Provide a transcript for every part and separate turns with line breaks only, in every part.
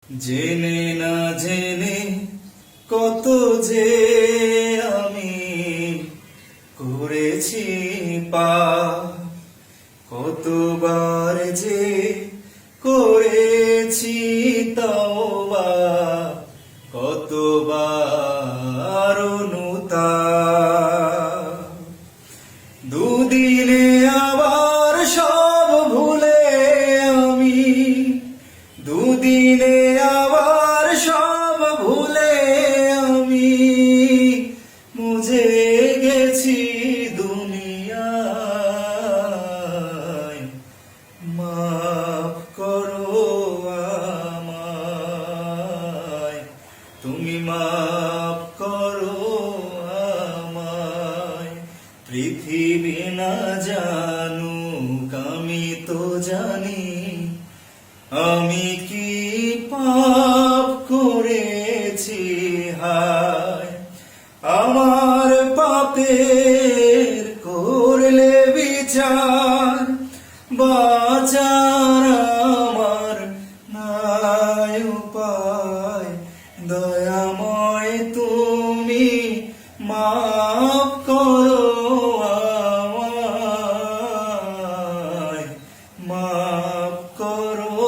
জেনে না জেনে কত যে আমি করেছি পাপ, কতবার যে করেছি তওবা, কতবার অনুতাপ। দুদিনে আবার সব ভুলে আমি, দুদিনে আবার সব ভুলে আমি মুছে গেছি দুনিয়ায়। মাফ করো আমায়, তুমি মাফ করো আমায়। পৃথিবী না জানুক আমি তো জানি, আমি কি পাপ করেছি হায়। আমার পাপের করলে বিচার, বাঁচার আমার নাই উপায়। দয়াময় তুমি মাফ করো আমায়, মাফ করো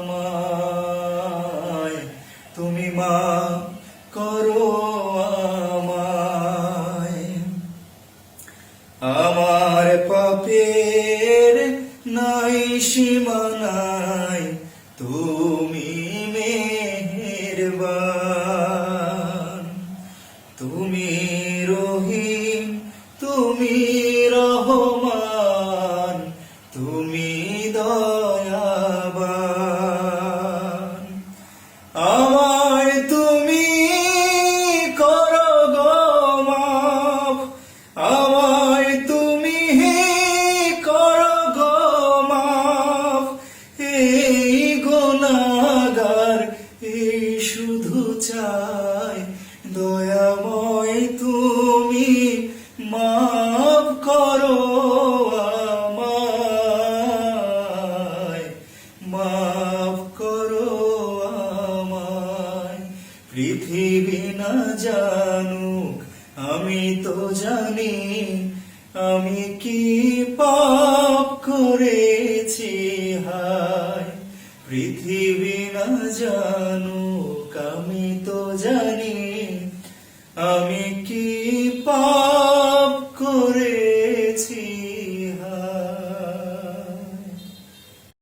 আমায়, তুমি মাফ করো আমায়। আমার পাপের নাই সীমানায়, তুমি মেহেরবান। তুমি রহিম, তুমি রহমান, তুমি দয়াবান। আমায় তুমি করো গো মাফ, আমায় তুমি করো গো মাফ। এই গুনাহগার এই শুধু চাই, দয়াময় তুমি মাফ করো আমায়, মাফ করো আমায়। পৃথিবী না জানুক আমি তো জানি, আমি কি পাপ করেছি হায়। পৃথিবী না জানুক আমি তো জানি।